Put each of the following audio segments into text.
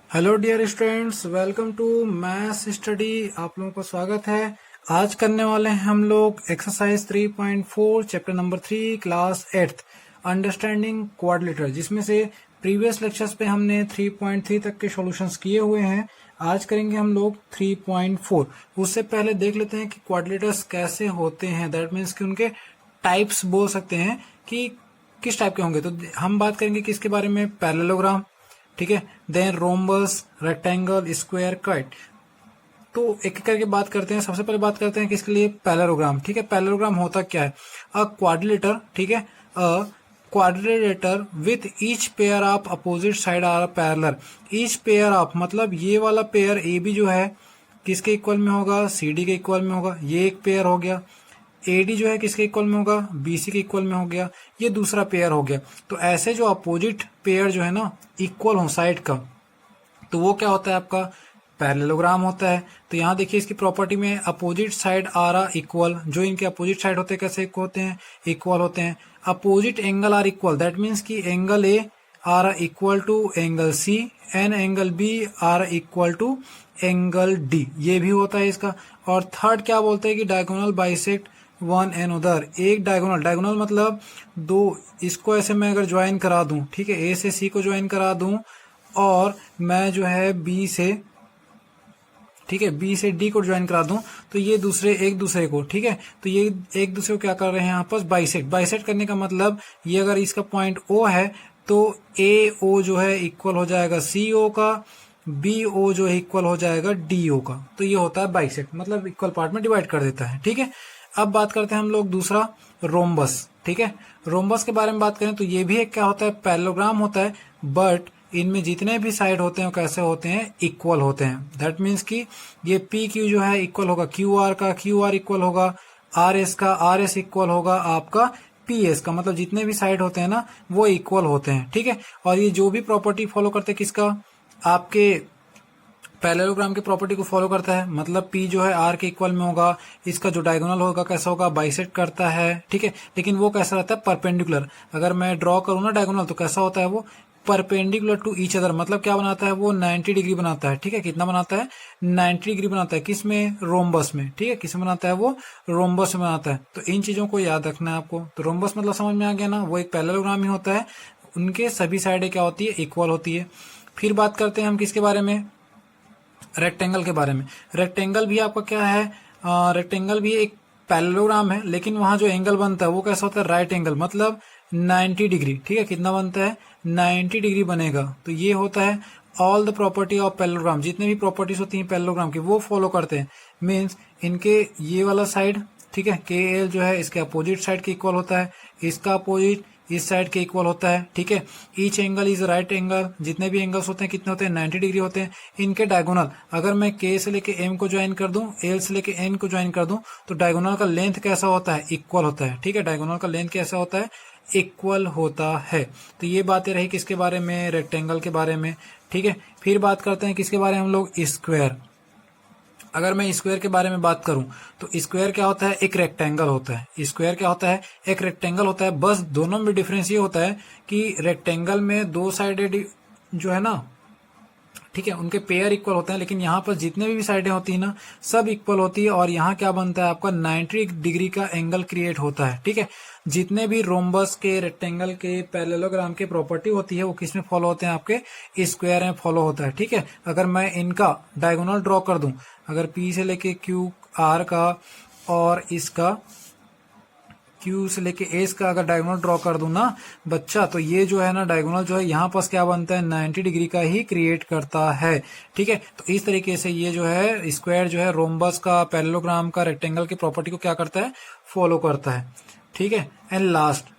Hello dear students, welcome to maths study. आप लोगों का स्वागत है। आज करने वाले हैं हम लोग exercise 3.4 chapter number 3 class 8th understanding quadrilateral, जिसमें से प्रीवियस लेक्चर्स पे हमने 3.3 तक के सॉल्यूशंस किए हुए हैं। आज करेंगे हम लोग 3.4। उससे पहले देख लेते हैं कि क्वाड्रिलेटर्स कैसे होते हैं। दैट मीन्स कि उनके टाइप्स बोल सकते हैं कि किस टाइप के होंगे। तो हम बात करेंगे किसके बारे में, पैरेललोग्राम, ठीक है, then rhombus, rectangle, square, cut. तो एक एक करके बात करते हैं। सबसे पहले बात करते हैं किसके लिए, पैरेललोग्राम। ठीक है, पैरेललोग्राम होता क्या है? अ क्वाड्रिलेटर, ठीक है, a quadrilateral with each pair of opposite side are parallel. Each pair of मतलब ये वाला पेयर ए बी जो है किसके इक्वल में होगा, सी डी के इक्वल में होगा। ये एक पेयर हो गया। एडी जो है किसके इक्वल में होगा, बीसी के इक्वल में हो गया। ये दूसरा पेयर हो गया। तो ऐसे जो अपोजिट पेयर जो है ना इक्वल हो साइड का, तो वो क्या होता है आपका, पैरेललोग्राम होता है। तो यहाँ देखिए इसकी प्रॉपर्टी में opposite side are are equal. जो इनके अपोजिट साइड होते हैं कैसे होते हैं, इक्वल होते हैं। Opposite angle are equal, that means कि angle A are equal to angle C and angle B are equal to angle D. ये भी होता है इसका। और थर्ड क्या बोलते हैं कि डायगोनल बाइसेक्ट वन एंड उधर। एक डायगोनल, डायगोनल मतलब दो, इसको ऐसे मैं अगर ज्वाइन करा दूं, ठीक है, ए से सी को ज्वाइन करा दूं और मैं जो है बी से, ठीक है, बी से डी को ज्वाइन करा दूं, तो ये दूसरे एक दूसरे को, ठीक है, तो ये एक दूसरे को क्या कर रहे हैं आपस, बाइसेक्ट। बाइसेक्ट करने का मतलब ये अगर इसका पॉइंट ओ है तो ए ओ जो है इक्वल हो जाएगा सी ओ का, बी ओ जो है इक्वल हो जाएगा डी ओ का। तो ये होता है बाइसेक्ट, मतलब इक्वल पार्ट में डिवाइड कर देता है। ठीक है, अब बात करते हैं हम लोग दूसरा, रोम्बस। ठीक है, रोम्बस के बारे में बात करें तो ये भी एक क्या होता है, पैरेललोग्राम होता है, बट इनमें जितने भी साइड होते हैं वो कैसे होते हैं, इक्वल होते हैं। दैट मीन्स कि ये पी क्यू जो है इक्वल होगा क्यू आर का, क्यू आर इक्वल होगा आर एस का, आर एस इक्वल होगा आपका पी एस का। मतलब जितने भी साइड होते हैं ना वो इक्वल होते हैं। ठीक है, और ये जो भी प्रॉपर्टी फॉलो करते हैं किसका, आपके पैरेललोग्राम की प्रॉपर्टी को फॉलो करता है। मतलब P जो है R के इक्वल में होगा, इसका जो डायगोनल होगा कैसा होगा, बाइसेक्ट करता है। ठीक है, लेकिन वो कैसा रहता है, परपेंडिकुलर। अगर मैं ड्रॉ करूं ना डायगोनल तो कैसा होता है वो, परपेंडिकुलर टू ईच अदर। मतलब क्या बनाता है वो, 90 डिग्री बनाता है। ठीक है, कितना बनाता है, 90 डिग्री बनाता है। किस में, रोम्बस में। ठीक है, किस में बनाता है वो, रोम्बस में बनाता है। तो इन चीजों को याद रखना है आपको। तो रोम्बस मतलब समझ में आ गया ना, वो एक पैरेललोग्राम ही होता है। उनके सभी साइडें क्या होती है, इक्वल होती है। फिर बात करते हैं हम किसके बारे में, रेक्टेंगल के बारे में। रेक्टेंगल भी आपका क्या है, रेक्टेंगल भी एक पैरेललोग्राम है, लेकिन वहां जो एंगल बनता है वो कैसा होता है, राइट एंगल, मतलब 90 डिग्री। ठीक है, कितना बनता है, 90 डिग्री बनेगा। तो ये होता है all the property of parallelogram. जितने भी प्रॉपर्टीज होती हैं पैरेललोग्राम की वो फॉलो करते हैं। मीन्स इनके ये वाला साइड, ठीक है, के एल जो है इसके अपोजिट साइड के इक्वल होता है, इसका अपोजिट इस साइड के इक्वल होता है। ठीक है, each angle is right angle. जितने भी एंगल्स होते हैं कितने होते हैं, 90 डिग्री होते हैं। इनके डायगोनल अगर मैं के से लेके एम को ज्वाइन कर दूं, एल से लेके एन को ज्वाइन कर दूं, तो डायगोनल का लेंथ कैसा होता है, इक्वल होता है। ठीक है, डायगोनल का लेंथ कैसा होता है, इक्वल होता है। तो ये बातें रही किसके बारे में, रेक्टेंगल के बारे में। ठीक है, फिर बात करते हैं किसके बारे में हम लोग, स्क्वायर। अगर मैं स्क्वायर के बारे में बात करूं तो स्क्वायर क्या होता है, एक रेक्टेंगल होता है। स्क्वायर क्या होता है, एक रेक्टेंगल होता है। बस दोनों में डिफरेंस ये होता है कि रेक्टेंगल में दो साइडेड जो है ना, ठीक है, उनके पेयर इक्वल होते हैं, लेकिन यहाँ पर जितने भी साइडें होती है ना सब इक्वल होती है। और यहाँ क्या बनता है आपका, 90 डिग्री का एंगल क्रिएट होता है। ठीक है, जितने भी रोम्बस के, रेक्टेंगल के, पैरेललोग्राम के प्रॉपर्टी होती है वो किस में फॉलो होते हैं, आपके स्क्वायर में फॉलो होता है। ठीक है, अगर मैं इनका डायगोनल ड्रॉ कर दूं, अगर पी से लेके क्यू आर का और इसका क्यू से लेके एस का अगर डायगोनल ड्रॉ कर दूं ना बच्चा, तो ये जो है ना डायगोनल जो है यहाँ पास क्या बनता है, 90 डिग्री का ही क्रिएट करता है। ठीक है, तो इस तरीके से ये जो है स्क्वायर जो है रोम्बस का, पैरेललोग्राम का, रेक्टेंगल की प्रॉपर्टी को क्या करता है, फॉलो करता है। ठीक है, and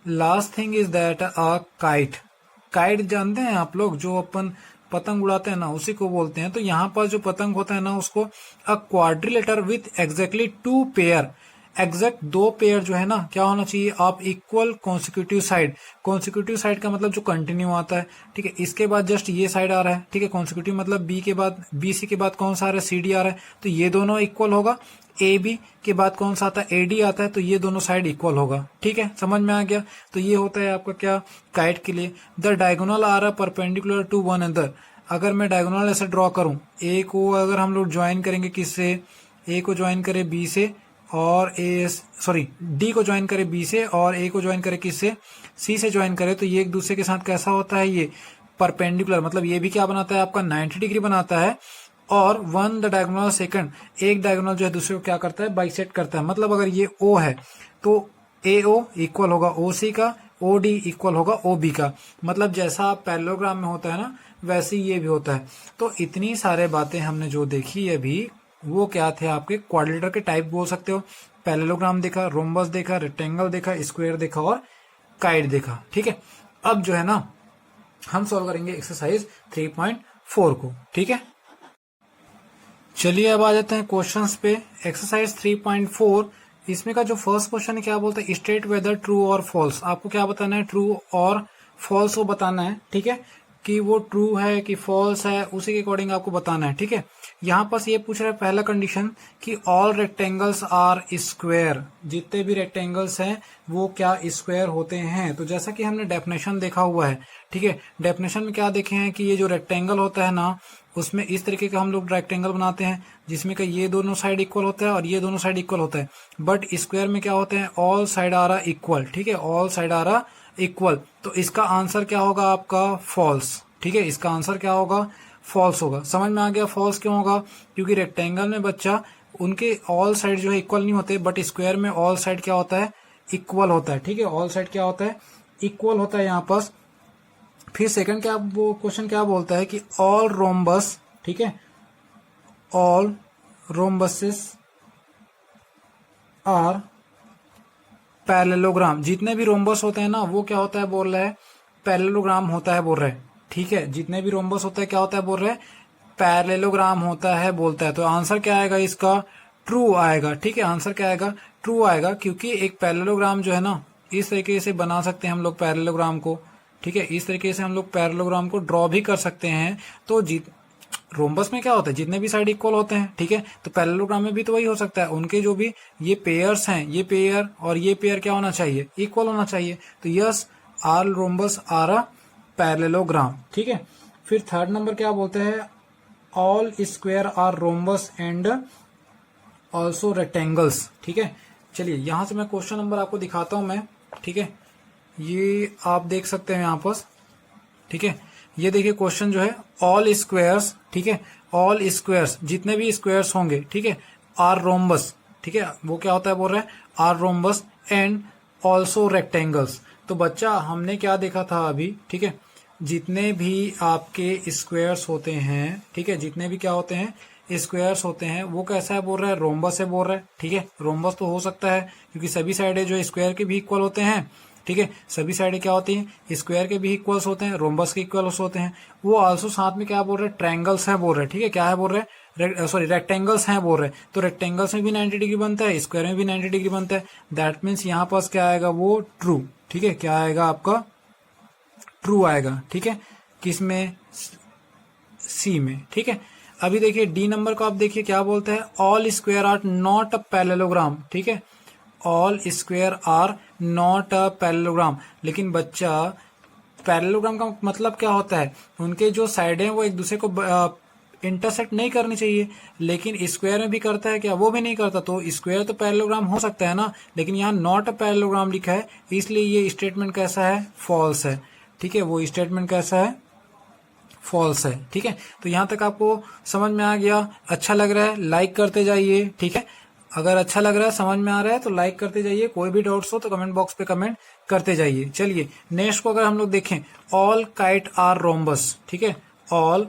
last thing is that a kite. Kite जानते हैं आप लोग, जो अपन पतंग उड़ाते हैं ना उसी को बोलते हैं। तो यहाँ पर जो पतंग होता है ना उसको a quadrilateral with exactly 2 pair, exact 2 pair जो है ना क्या होना चाहिए, आप equal consecutive side. Consecutive side का मतलब जो कंटिन्यू आता है। ठीक है, इसके बाद जस्ट ये साइड आ रहा है। ठीक है, कॉन्सिक्यूटिव मतलब बी के बाद, बी सी के बाद कौन सा आ रहा है, सी डी आ रहा है, तो ये दोनों इक्वल होगा। ए बी के बाद कौन सा आता है, ए डी आता है, तो ये दोनों साइड इक्वल होगा। ठीक है, समझ में आ गया। तो ये होता है आपका क्या, काइट के लिए, the diagonal are perpendicular to one another. अगर मैं डायगोनल ऐसे ड्रॉ करूं, ए को अगर हम लोग ज्वाइन करेंगे किससे, ए को ज्वाइन करें बी से और डी को ज्वाइन करे बी से और ए को ज्वाइन करे किससे, सी से ज्वाइन करे, तो ये एक दूसरे के साथ कैसा होता है, ये परपेंडिकुलर, मतलब ये भी क्या बनाता है आपका 90 डिग्री बनाता है। और वन द डायगोनल सेकंड, एक डायगोनल जो है दूसरे को क्या करता है, बाइसेक्ट करता है। मतलब अगर ये ओ है तो ए ओ इक्वल होगा ओ सी का, ओ डी इक्वल होगा ओ बी का। मतलब जैसा पैरेललोग्राम में होता है ना, वैसे ही ये भी होता है। तो इतनी सारे बातें हमने जो देखी अभी, वो क्या थे आपके क्वाड्रिलेटरल के टाइप बोल सकते हो। पैरेललोग्राम देखा, रोम्बस देखा, रेक्टेंगल देखा, स्क्वायर देखा और काइट देखा। ठीक है, अब जो है ना हम सॉल्व करेंगे एक्सरसाइज 3.4 को। ठीक है, चलिए अब आ जाते हैं क्वेश्चंस पे। एक्सरसाइज 3.4, इसमें का जो फर्स्ट क्वेश्चन है क्या बोलता है, स्टेट वेदर ट्रू और फॉल्स। आपको क्या बताना है, ट्रू और फॉल्स को बताना है। ठीक है, कि वो ट्रू है कि फॉल्स है, उसी के अकॉर्डिंग आपको बताना है। ठीक है, यहाँ पर ये पूछ रहा है पहला कंडीशन कि ऑल रेक्टेंगल्स आर स्क्वायर, जितने भी रेक्टेंगल्स हैं वो क्या स्क्वायर होते हैं। तो जैसा कि हमने डेफिनेशन देखा हुआ है, ठीक है, डेफिनेशन में क्या देखे हैं कि ये जो रेक्टेंगल होता है ना, उसमें इस तरीके का हम लोग रेक्टेंगल बनाते हैं जिसमें का ये दोनों साइड इक्वल होता है और ये दोनों साइड इक्वल होता है। बट स्क्वायर में क्या होते हैं, ऑल साइड आर इक्वल। ठीक है, ऑल साइड आर इक्वल। तो इसका आंसर क्या होगा आपका, फॉल्स। ठीक है, इसका आंसर क्या होगा, फॉल्स होगा। समझ में आ गया फॉल्स क्यों होगा, क्योंकि रेक्टेंगल में बच्चा उनके ऑल साइड जो है इक्वल नहीं होते, बट स्क्वायर में ऑल साइड क्या होता है, इक्वल होता है। ठीक है, ऑल साइड क्या होता है, इक्वल होता है यहाँ पर। फिर सेकंड क्या वो क्वेश्चन क्या बोलता है कि ऑल रोम्बस, ठीक है, ऑल रोम्बसेस आर पैरेललोग्राम। जितने भी रोम्बस होते हैं ना वो क्या होता है बोल रहा है, पैरेललोग्राम होता है बोल रहे हैं। ठीक है, जितने भी रोम्बस होता है क्या होता है बोल रहे हैं, पैरेललोग्राम होता है बोलता है। तो आंसर क्या आएगा इसका, ट्रू आएगा। ठीक है, आंसर क्या आएगा, ट्रू आएगा, क्योंकि एक पैरेललोग्राम जो है ना, इस तरीके से बना सकते हैं हम लोग पैरेललोग्राम को। ठीक है, इस तरीके से हम लोग पैरेललोग्राम को ड्रॉ भी कर सकते हैं। तो रोम्बस में क्या होता है, जितने भी साइड इक्वल होते हैं। ठीक है, तो पैरेललोग्राम में भी तो वही हो सकता है, उनके जो भी ये पेयर्स हैं, ये पेयर और ये पेयर क्या होना चाहिए, इक्वल होना चाहिए। तो yes, all rhombus are a parallelogram. ठीक है, फिर थर्ड नंबर क्या बोलते हैं, all square are rhombus and also rectangles. ठीक है, चलिए यहां से मैं क्वेश्चन नंबर आपको दिखाता हूं मैं। ठीक है, ये आप देख सकते हैं यहाँ पर। ठीक है, ये देखिए क्वेश्चन जो है, ऑल स्क्वायर्स, ठीक है, ऑल स्क्वायर्स, जितने भी स्क्वायर्स होंगे, ठीक है, आर रोम्बस। ठीक है, वो क्या होता है बोल रहे हैं, are rhombus and also rectangles. तो बच्चा हमने क्या देखा था अभी, ठीक है, जितने भी आपके स्क्वायर्स होते हैं, ठीक है, जितने भी क्या होते हैं स्क्वायर्स होते हैं, वो कैसा है बोल रहा है, रोम्बस है बोल रहा है। ठीक है, रोम्बस तो हो सकता है क्योंकि सभी साइडें जो स्क्वायर के भी इक्वल होते हैं। ठीक है, सभी साइडें क्या होती हैं, स्क्वायर के भी इक्वल्स होते हैं, रोम्बस के इक्वल्स होते हैं। वो आल्सो साथ में क्या बोल रहे हैं, ट्रायंगल्स हैं बोल रहे हैं। ठीक है, क्या है बोल रहे हैं, रेक्टेंगल्स हैं बोल रहे हैं। तो रेक्टेंगल्स में भी 90 डिग्री बनता है, स्क्वायर में भी 90 डिग्री बनता है। दैट मीन्स यहाँ पास क्या आएगा, वो ट्रू। ठीक है, क्या आएगा आपका, ट्रू आएगा। ठीक है, किसमें, सी में। ठीक है, अभी देखिए डी नंबर को आप देखिए क्या बोलते हैं, all square are not a parallelogram. ठीक है, all square are not a parallelogram. लेकिन बच्चा पैरेललोग्राम का मतलब क्या होता है, उनके जो साइड हैं वो एक दूसरे को इंटरसेक्ट नहीं करनी चाहिए। लेकिन स्क्वायर में भी करता है क्या, वो भी नहीं करता। तो स्क्वायर तो पैरेललोग्राम हो सकता है ना, लेकिन यहाँ नॉट अ पैरेललोग्राम लिखा है, इसलिए ये स्टेटमेंट कैसा है, फॉल्स है। ठीक है, वो स्टेटमेंट कैसा है, फॉल्स है। ठीक है, तो यहां तक आपको समझ में आ गया, अच्छा लग रहा है, लाइक करते जाइए। ठीक है, अगर अच्छा लग रहा है, समझ में आ रहा है तो लाइक करते जाइए। कोई भी डाउट्स हो तो कमेंट बॉक्स पे कमेंट करते जाइए। चलिए नेक्स्ट को अगर हम लोग देखें, ऑल काइट आर रोम्बस। ठीक है, ऑल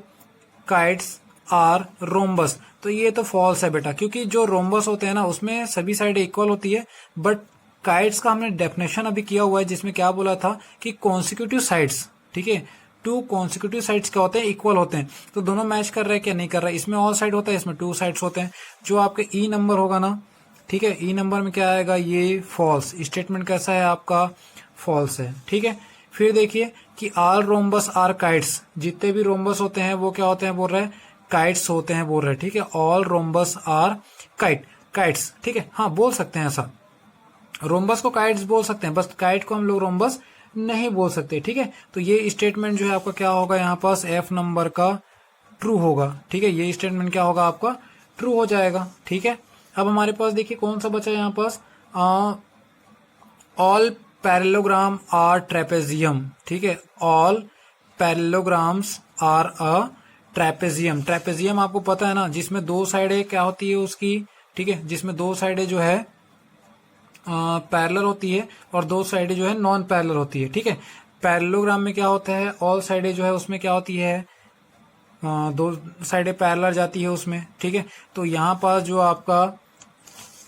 काइट्स आर रोम्बस, तो ये तो फॉल्स है बेटा, क्योंकि जो रोम्बस होते हैं ना उसमें सभी साइड इक्वल होती है। बट काइट्स का हमने डेफिनेशन अभी किया हुआ है, जिसमें क्या बोला था कि कॉन्सिक्यूटिव साइड्स, ठीक है, टू कॉन्सिक्यूटिव साइड्स क्या होते हैं, इक्वल होते हैं। तो दोनों मैच कर रहे हैं क्या, नहीं कर रहा है। इसमें ऑल साइड होता है, इसमें टू साइड्स होते हैं। जो आपके ई नंबर होगा ना, ठीक है, ई नंबर में क्या आएगा, ये फॉल्स। स्टेटमेंट कैसा है आपका, फॉल्स है। ठीक है, फिर देखिए कि आल रोम्बस आर काइट्स, जितने भी रोम्बस होते हैं वो क्या होते हैं बोल रहे हैं, काइट्स होते हैं बोल रहे हैं। ठीक है, ऑल रोम्बस आर काइट्स। ठीक है, हाँ बोल सकते हैं ऐसा, रोम्बस को काइट्स बोल सकते हैं, बस काइट को हम लोग रोम्बस नहीं बोल सकते। ठीक है, तो ये स्टेटमेंट जो है आपका क्या होगा यहाँ पास, एफ नंबर का ट्रू होगा। ठीक है, ये स्टेटमेंट क्या होगा आपका, ट्रू हो जाएगा। ठीक है, अब हमारे पास देखिए कौन सा बचा है यहाँ पास, ऑल पैरेललोग्राम आर ट्रेपेजियम। ठीक है, all parallelograms are a trapezium. Trapezium आपको पता है ना, जिसमें दो साइडें क्या होती है उसकी, ठीक है, जिसमें दो साइडें जो है पैरेलल होती है और दो साइडें जो है नॉन पैरेलल होती है। ठीक है, पैरेललोग्राम में क्या होता है, ऑल साइडें जो है उसमें क्या होती है, दो साइडें पैरेलल जाती है उसमें। ठीक है, तो यहाँ पास जो आपका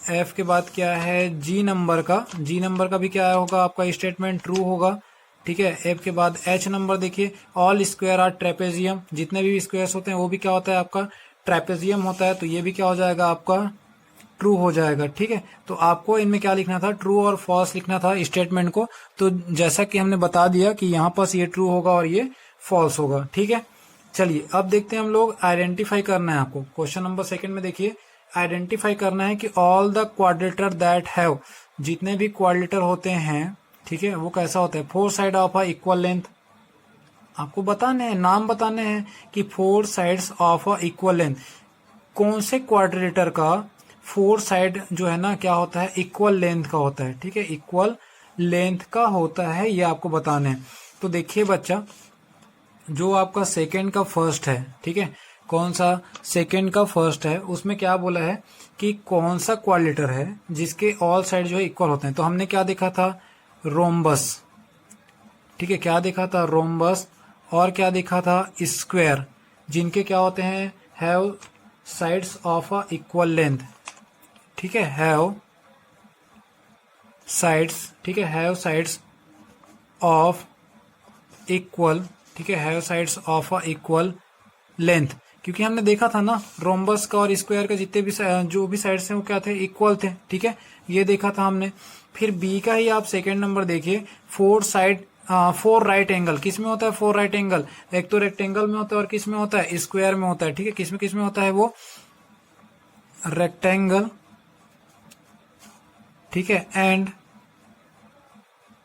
एफ के बाद क्या है, जी नंबर का भी क्या होगा आपका स्टेटमेंट ट्रू होगा। ठीक है, एफ के बाद एच नंबर देखिए, ऑल स्क्वायर आर ट्रेपेजियम, जितने भी स्क्वायर्स होते हैं वो भी क्या होता है आपका ट्रेपेजियम होता है, तो ये भी क्या हो जाएगा आपका ट्रू हो जाएगा। ठीक है, तो आपको इनमें क्या लिखना था, ट्रू और फॉल्स लिखना था स्टेटमेंट को। तो जैसा कि हमने बता दिया कि यहाँ पास ये ट्रू होगा और ये फॉल्स होगा। ठीक है, चलिए अब देखते हैं हम लोग, आइडेंटिफाई करना है आपको। क्वेश्चन नंबर सेकंड में देखिए, आइडेंटिफाई करना है कि ऑल द क्वाड्रेटर दैट हैव, जितने भी क्वाड्रेटर होते हैं, ठीक है, वो कैसा होता है, four side of a equal length. आपको बताने हैं, नाम बताने हैं कि four sides of a equal length, कौन से क्वाड्रेटर का फोर साइड जो है ना क्या होता है, इक्वल लेंथ का होता है। ठीक है, इक्वल लेंथ का होता है, ये आपको बताना है। तो देखिए बच्चा, जो आपका सेकेंड का फर्स्ट है, ठीक है, कौन सा सेकेंड का फर्स्ट है, उसमें क्या बोला है कि कौन सा क्वाड्रेटर है जिसके ऑल साइड जो है इक्वल होते हैं। तो हमने क्या देखा था, रोम्बस। ठीक है, क्या देखा था, रोम्बस, और क्या देखा था, स्क्वायर, जिनके क्या होते हैं, have sides of a equal length. ठीक है, हैव साइड्स, ठीक है, हैव साइड्स ऑफ इक्वल, ठीक है, have sides of a equal length, क्योंकि हमने देखा था ना रोम्बस का और स्क्वायर का जितने भी जो भी साइड्स हैं वो क्या थे, इक्वल थे। ठीक है, ये देखा था हमने। फिर बी का ही आप सेकेंड नंबर देखिए, फोर राइट एंगल, किस में होता है फोर राइट एंगल, एक तो रेक्टेंगल में होता है और किस में होता है, स्क्वायर में होता है। ठीक है, किस में होता है वो, रेक्टेंगल, ठीक है, एंड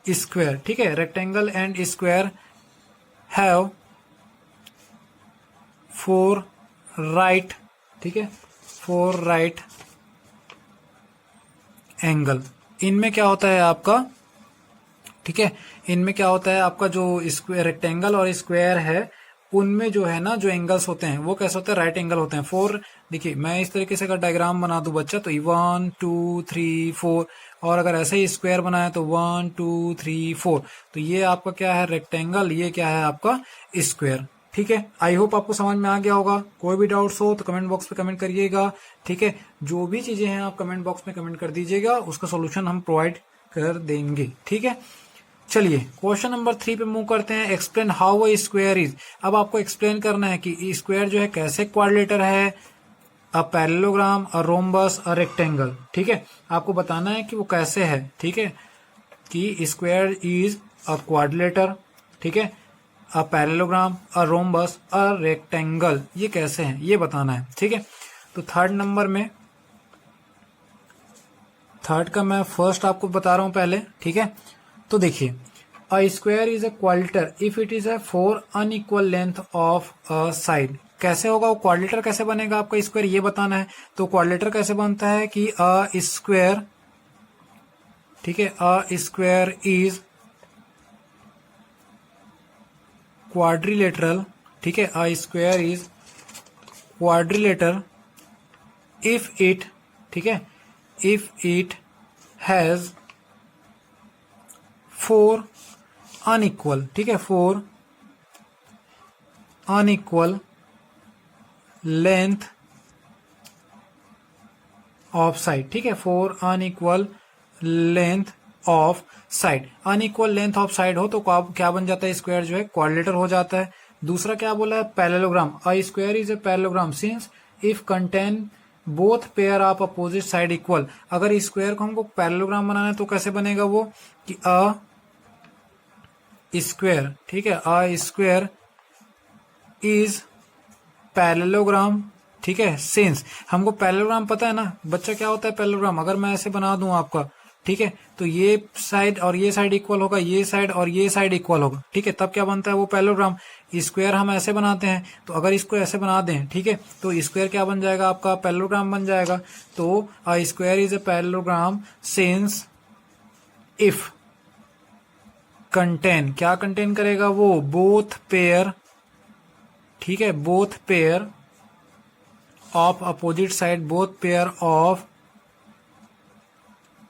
स्क्वायर। ठीक है, rectangle and square have four right, ठीक है, फोर राइट एंगल। इनमें क्या होता है आपका, ठीक है, इनमें क्या होता है आपका, जो स्क्वायर, रेक्टेंगल और स्क्वायर है, उनमें जो है ना जो एंगल्स होते हैं वो कैसे होते हैं, राइट एंगल होते हैं। फोर, देखिए मैं इस तरीके से अगर डायग्राम बना दूं बच्चा, तो 1 2 3 4, और अगर ऐसे ही स्क्वायर बनाया तो 1 2 3 4, तो ये आपका क्या है, रेक्टेंगल, ये क्या है आपका स्क्वायर। ठीक है, आई होप आपको समझ में आ गया होगा। कोई भी डाउट्स हो तो कमेंट बॉक्स पे कमेंट करिएगा। ठीक है, जो भी चीजें हैं आप कमेंट बॉक्स में कमेंट कर दीजिएगा, उसका सोल्यूशन हम प्रोवाइड कर देंगे। ठीक है, चलिए क्वेश्चन नंबर 3 पे मूव करते हैं। Explain how a square is. अब आपको एक्सप्लेन करना है कि स्क्वायर जो है कैसे क्वाड्रेटर है, a parallelogram, a rhombus, a rectangle. ठीक है, आपको बताना है कि वो कैसे है। ठीक है, कि स्क्वायर इज अ क्वाड्रेटर, ठीक है, a parallelogram, a rhombus, a rectangle, ये कैसे है ये बताना है। ठीक है, तो थर्ड नंबर में, थर्ड का मैं फर्स्ट आपको बता रहा हूं पहले। ठीक है, तो देखिए, अ square is a क्वाड्रेटर if it is a four unequal length of a side. कैसे होगा वो क्वाड्रेटर, कैसे बनेगा आपका स्क्वायर, ये बताना है। तो क्वाड्रेटर कैसे बनता है कि अ स्क्वायर, ठीक है, अ स्क्वायर इज क्वाड्रिलेटरल, ठीक है, अ square is quadrilateral if it, ठीक है, if it has four unequal, ठीक है, four unequal length of side. ठीक है, four unequal length of side. Unequal length of side हो तो क्या बन जाता है, स्क्वायर जो है क्वाड्रेटर हो जाता है। दूसरा क्या बोला है, parallelogram, a square is a parallelogram since if contain both pair of opposite side equal. अगर स्क्वायर को हमको पैरेललोग्राम बनाना है तो कैसे बनेगा वो, कि अ स्क्वायर, ठीक है, अ स्क्वायर इज पैरेललोग्राम, ठीक है, सिंस हमको पैरेललोग्राम पता है ना बच्चा क्या होता है पैरेललोग्राम। अगर मैं ऐसे बना दूं आपका ठीक है, तो ये साइड और ये साइड इक्वल होगा, ये साइड और ये साइड इक्वल होगा, ठीक है, तब क्या बनता है वो पैरेललोग्राम। स्क्वायर हम ऐसे बनाते हैं, तो अगर इसको ऐसे बना दें, ठीक है, तो स्क्वायर क्या बन जाएगा आपका, पैरेललोग्राम बन जाएगा। तो a square is a parallelogram since if contain, क्या कंटेन करेगा वो, बोथ पेयर, ठीक है, both pair of opposite side, both pair of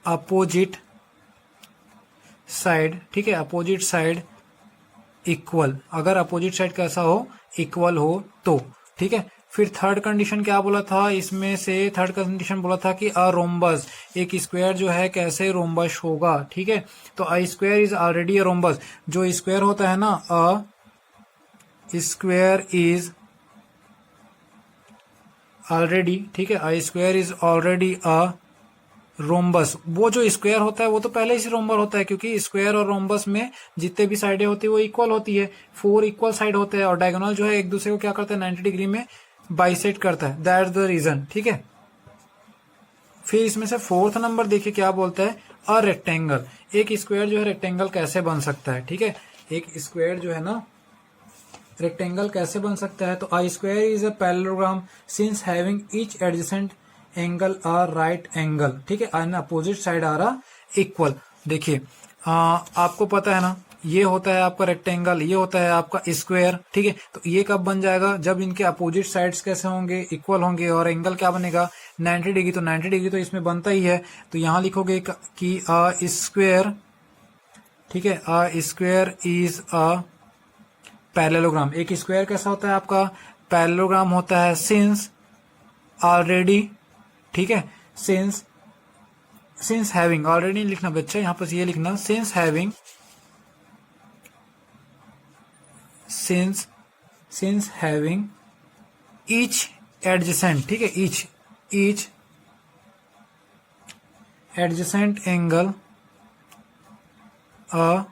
opposite side, ठीक है, अपोजिट साइड इक्वल, अगर अपोजिट साइड कैसा हो, इक्वल हो तो, ठीक है। फिर थर्ड कंडीशन क्या बोला था, इसमें से थर्ड कंडीशन बोला था कि अ रोम्बस, एक स्क्वायर जो है कैसे रोम्बस होगा, ठीक है, तो a square is already a rhombus, जो स्क्वायर होता है ना, अ स्क्वायर इज ऑलरेडी, ठीक है, अ square is already a rhombus, वो जो स्क्वायर होता है वो तो पहले से रोम्बर होता है, क्योंकि स्क्वायर और रोम्बस में जितने भी साइडें होती है वो इक्वल होती है, 4 इक्वल साइड होते हैं, और डायगोनल जो है एक दूसरे को क्या करता है, 90 डिग्री में बाइसेक्ट करता है, दैट्स द रीजन, ठीक है। फिर इसमें से फोर्थ नंबर देखिए क्या बोलता है, अ रेक्टेंगल, एक स्क्वायर जो है रेक्टेंगल कैसे बन सकता है, ठीक है, एक स्क्वायर जो है ना रेक्टेंगल कैसे बन सकता है, तो a square is a parallelogram since having each adjacent angle a right angle, ठीक है, एंड अपोजिट साइड आ रहा इक्वल। देखिए आपको पता है ना, ये होता है आपका रेक्टेंगल, ये होता है आपका स्क्वायर, ठीक है, तो ये कब बन जाएगा, जब इनके अपोजिट साइड्स कैसे होंगे, इक्वल होंगे, और एंगल क्या बनेगा, 90 डिग्री, तो 90 डिग्री तो इसमें बनता ही है, तो यहां लिखोगे कि अ स्क्वायर, ठीक है, अ स्क्वायर इज अ पैरेललोग्राम, एक स्क्वायर कैसा होता है आपका, पैरेललोग्राम होता है सिंस ऑलरेडी, ठीक है, सिंस हैविंग, ऑलरेडी लिखना बच्चा, यहां पर ये लिखना since having, since having each adjacent, ठीक है, each adjacent angle a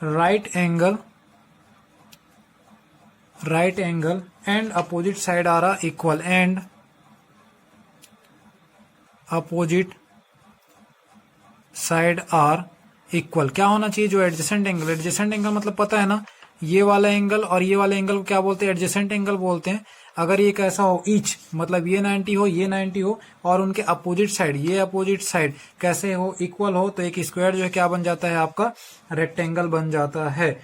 right angle and opposite side आ रहा equal, and opposite side are equal, क्या होना चाहिए, जो एडजेसेंट एंगल, एडजेसेंट एंगल मतलब पता है ना, ये वाला एंगल और ये वाला एंगल को क्या बोलते हैं, एडजेसेंट एंगल बोलते हैं। अगर ये कैसा हो, ईच मतलब ये 90 हो, ये 90 हो, और उनके अपोजिट साइड, ये अपोजिट साइड कैसे हो, इक्वल हो, तो एक स्क्वायर जो है क्या बन जाता है आपका, रेक्टेंगल बन जाता है।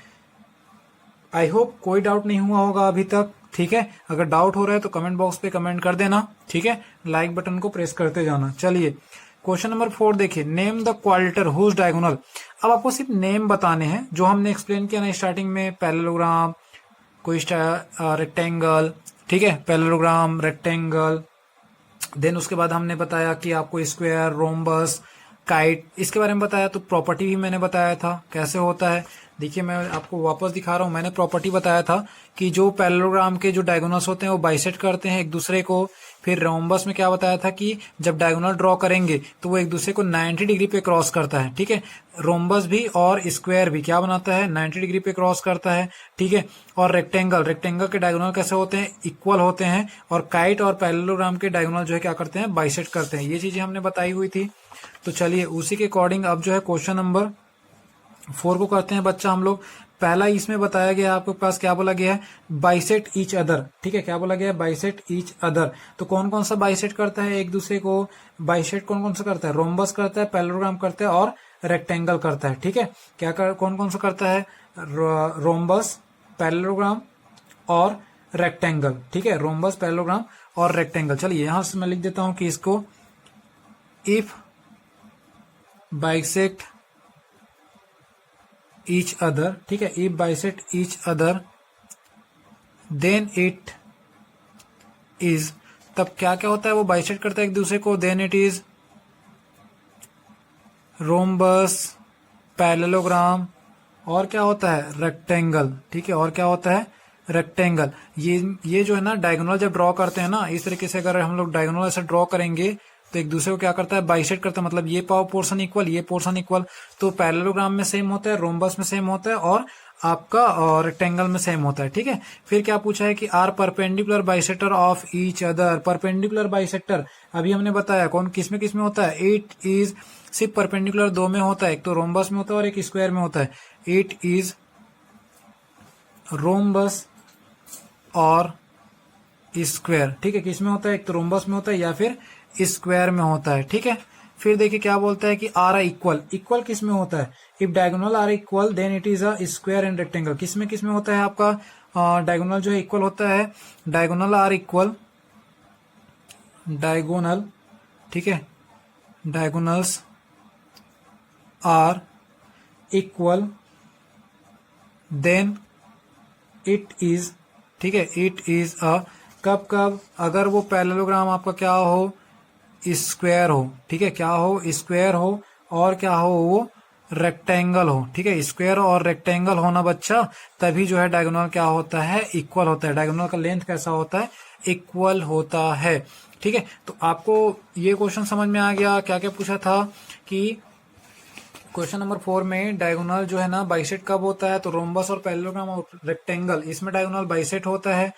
आई होप कोई डाउट नहीं हुआ होगा अभी तक, ठीक है, अगर डाउट हो रहा है तो कमेंट बॉक्स पे कमेंट कर देना, ठीक है, लाइक बटन को प्रेस करते जाना। चलिए क्वेश्चन नंबर 4 देखिए, name the quadrilateral whose diagonal, अब आपको सिर्फ नेम बताने हैं, जो हमने एक्सप्लेन किया ना स्टार्टिंग में, पैरेललोग्राम, कोई रेक्टेंगल, ठीक है, पैरेललोग्राम, रेक्टेंगल, देन उसके बाद हमने बताया कि आपको स्क्वायर, रोम्बस, काइट, इसके बारे में बताया, तो प्रॉपर्टी भी मैंने बताया था कैसे होता है। देखिए मैं आपको वापस दिखा रहा हूं, मैंने प्रॉपर्टी बताया था कि जो पैरेललोग्राम के जो डायगोनल्स होते हैं वो बाइसेक्ट करते हैं एक दूसरे को। फिर रोम्बस में क्या बताया था कि जब डायगोनल ड्रॉ करेंगे तो वो एक दूसरे को 90 डिग्री पे क्रॉस करता है, ठीक है, रोम्बस भी और स्क्वायर भी क्या बनाता है, 90 डिग्री पे क्रॉस करता है, ठीक है। और रेक्टेंगल के डायगोनल कैसे होते हैं, इक्वल होते हैं, और काइट और पैरेललोग्राम के डायगोनल जो है क्या करते हैं, बाइसेक्ट करते हैं, ये चीजें हमने बताई हुई थी। तो चलिए उसी के अकॉर्डिंग अब जो है क्वेश्चन नंबर 4 को करते हैं बच्चा हम लोग। पहला इसमें बताया गया आपके पास क्या बोला गया है, बाइसेक्ट ईच अदर, ठीक है, क्या बोला गया है, बाइसेक्ट ईच अदर। तो कौन कौन सा बाइसेक्ट करता है एक दूसरे को, बाइसेक्ट कौन कौन सा करता है, रोम्बस करता है, पैरेललोग्राम करता है, और रेक्टेंगल करता है, ठीक है। कौन कौन सा करता है, रोम्बस, पैरेललोग्राम और रेक्टेंगल, ठीक है, रोम्बस, पैरेललोग्राम और रेक्टेंगल। चलिए यहां से मैं लिख देता हूं कि इसको, इफ बाइसेक्ट each other, ठीक है, if bisect each other then it is, तब क्या क्या होता है, वो बाइसेक्ट करता है एक दूसरे को, then it is rhombus, parallelogram, और क्या होता है, रेक्टेंगल, ठीक है, और क्या होता है, रेक्टेंगल। ये जो है ना डायगोनल जब ड्रॉ करते हैं ना, इस तरीके से अगर हम लोग डायगोनल ऐसे ड्रॉ करेंगे तो एक दूसरे को क्या करता है, बाइसेक्ट करता है, मतलब ये पोर्शन इक्वल, ये पोर्शन इक्वल, तो पैरेललोग्राम में सेम होता है, रोम्बस में सेम होता है और आपका रेक्टेंगल में सेम होता है। ठीक है, फिर क्या पूछा है कि are perpendicular bisector of each other. Perpendicular bisector अभी हमने बताया कौन किस में होता है, इट इज सिर्फ परपेंडिकुलर दो में होता है, एक तो रोम्बस में होता है और एक स्क्वायर में होता है। इट इज रोम्बस और स्क्वायर। ठीक है, किस में होता है, एक तो रोम्बस में होता है या फिर स्क्वायर में होता है। ठीक है, फिर देखिए क्या बोलता है कि आर इक्वल, इक्वल किस में होता है, if diagonal are equal then it is a square and rectangle. किस में होता है आपका डायगोनल जो है इक्वल होता है, डायगोनल आर इक्वल, डायगोनल, ठीक है, diagonals are equal then it is, ठीक है, इट इज अ, कब अगर वो पैरेललोग्राम आपका क्या हो, स्क्वायर हो। ठीक है, क्या हो, स्क्वायर हो और क्या हो, वो रेक्टेंगल हो। ठीक है, स्क्वायर और रेक्टेंगल होना बच्चा, तभी जो है डायगोनल क्या होता है, इक्वल होता है। डायगोनल का लेंथ कैसा होता है, इक्वल होता है। ठीक है, तो आपको ये क्वेश्चन समझ में आ गया। क्या क्या पूछा था कि क्वेश्चन नंबर 4 में डायगोनल जो है ना बाइसेक्ट कब होता है, तो रोम्बस और पैरेललोग्राम और रेक्टेंगल, इसमें डायगोनल बाइसेक्ट होता है।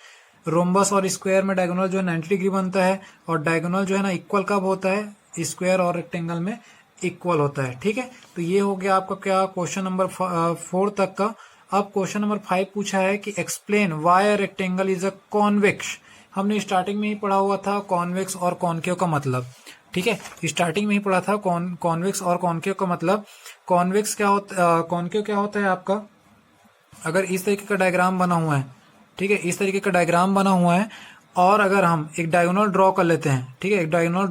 रोम्बस और स्क्वायर में डायगोनल जो है 90 डिग्री बनता है, और डायगोनल जो है ना इक्वल कब होता है, स्क्वायर और रेक्टेंगल में इक्वल होता है। ठीक है, तो ये हो गया आपका क्या क्वेश्चन नंबर 4 तक का। अब क्वेश्चन नंबर 5 पूछा है कि explain why rectangle is a convex. हमने स्टार्टिंग में ही पढ़ा हुआ था कॉन्वेक्स और कॉनकेव का मतलब। ठीक है, स्टार्टिंग में ही पढ़ा था कॉन्वेक्स और कॉनकेव का मतलब। कॉन्वेक्स क्या होता, कॉनकेव क्या होता है आपका, अगर इस तरीके का डायग्राम बना हुआ है, ठीक है, इस तरीके का डायग्राम बना हुआ है, और अगर हम एक डायगोनल ड्रॉ कर लेते हैं, ठीक है, एक डायगोनल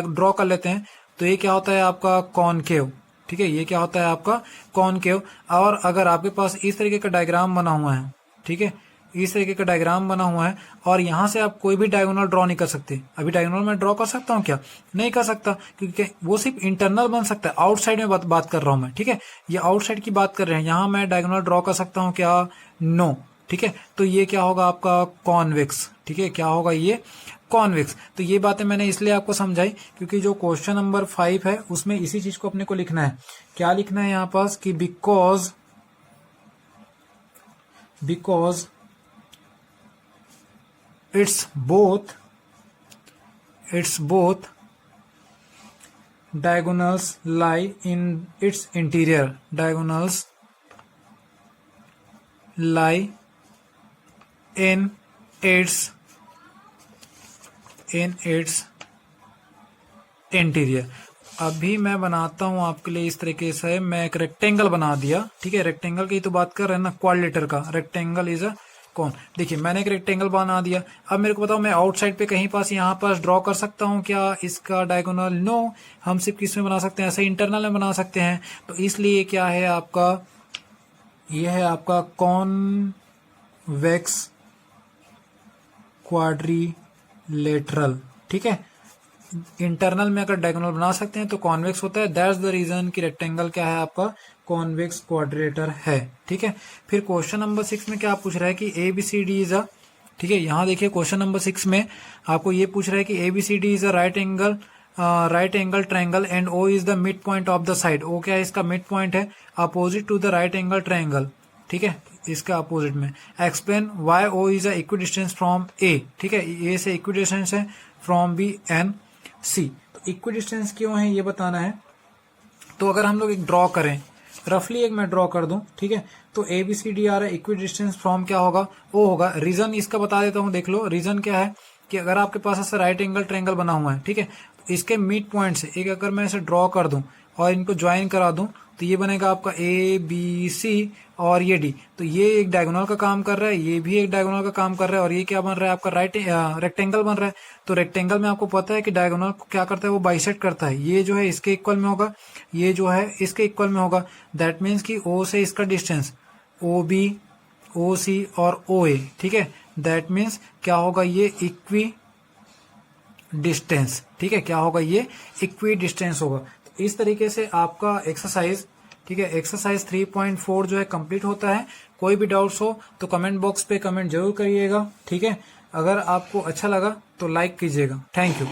ड्रॉ कर लेते हैं, तो ये क्या होता है आपका कॉनकेव। ठीक है, ये क्या होता है आपका कॉनकेव। और अगर आपके पास इस तरीके का डायग्राम बना हुआ है, ठीक है, इस तरीके का डायग्राम बना हुआ है, और यहां से आप कोई भी डायगोनल ड्रॉ नहीं कर सकते। अभी डायगोनल में ड्रॉ कर सकता हूं क्या, नहीं कर सकता, क्योंकि वो सिर्फ इंटरनल बन सकता है, आउटसाइड में बात कर रहा हूं मैं। ठीक है, ये आउटसाइड की बात कर रहे हैं, यहां मैं डायगोनल ड्रॉ कर सकता हूं क्या, नो। ठीक है, तो ये क्या होगा आपका कॉन्वेक्स। ठीक है, क्या होगा ये कॉन्वेक्स। तो ये बातें मैंने इसलिए आपको समझाई क्योंकि जो क्वेश्चन नंबर 5 है उसमें इसी चीज को अपने को लिखना है। क्या लिखना है यहां पास कि because it's both diagonals lie in its interior. Diagonals lie in its interior. अभी मैं बनाता हूं आपके लिए इस तरीके से, मैं एक रेक्टेंगल बना दिया। ठीक है, रेक्टेंगल की तो बात कर रहे हैं ना, क्वाड्रिलेटरल का। रेक्टेंगल इज अ कौन, देखिए मैंने एक रेक्टेंगल बना दिया। अब मेरे को बताओ मैं आउटसाइड पे कहीं पास यहाँ पास ड्रॉ कर सकता हूँ क्या इसका डायगोनल, नो। हम सिर्फ किस में बना सकते हैं, ऐसे इंटरनल में बना सकते हैं। तो इसलिए क्या है आपका, यह है आपका कॉन्वेक्स क्वाड्रिलेटरल। ठीक है, इंटरनल में अगर डायगोनल बना सकते हैं तो कॉन्वेक्स होता है। दैट्स द रीजन कि रेक्टेंगल क्या है आपका कॉन्वेक्स क्वाड्रिलेटर है। ठीक है, फिर क्वेश्चन नंबर 6 में क्या पूछ रहा है कि ABCD इज अ, ठीक है, यहाँ देखिए क्वेश्चन नंबर 6 में आपको ये पूछ रहा है कि ABCD is a right angle triangle and O is the mid point of the side. O क्या है, इसका मिड पॉइंट है opposite to the right angle triangle. ठीक है, इसका अपोजिट में। Explain why O is a equidistance from A। ठीक है, A से इक्विडिस्टेंस है फ्रॉम B एंड C। तो इक्विडिस्टेंस क्यों है ये बताना है। तो अगर हम लोग एक ड्रॉ करें, रफली एक मैं ड्रॉ कर दूं, ठीक है, तो ABCD आ रहा है, इक्विडिस्टेंस फ्रॉम क्या होगा, O होगा। रीजन इसका बता देता हूं, देख लो। रीजन क्या है कि अगर आपके पास ऐसा राइट एंगल ट्रायंगल बना हुआ है, ठीक है, तो इसके मिड पॉइंट से एक अगर मैं इसे ड्रॉ कर दूं और इनको ज्वाइन करा दूं तो ये बनेगा आपका ABC और ये D। तो ये एक डायगोनल का काम कर रहा है, ये भी एक डायगोनल का काम कर रहा है, और ये क्या बन रहा है आपका रेक्टेंगल बन रहा है। तो रेक्टेंगल में आपको पता है कि डायगोनल को क्या करता है, वो बाइसेक्ट करता है। ये जो है इसके इक्वल में होगा, ये जो है इसके इक्वल में होगा। दैट मीन्स कि O से इसका डिस्टेंस OB, OC और OA। ठीक है, दैट मीन्स क्या होगा, ये इक्वी डिस्टेंस। ठीक है, क्या होगा, ये इक्वी डिस्टेंस होगा। तो इस तरीके से आपका एक्सरसाइज, ठीक है, एक्सरसाइज 3.4 जो है कंप्लीट होता है। कोई भी डाउट्स हो तो कमेंट बॉक्स पे कमेंट जरूर करिएगा। ठीक है, अगर आपको अच्छा लगा तो लाइक कीजिएगा। Thank you.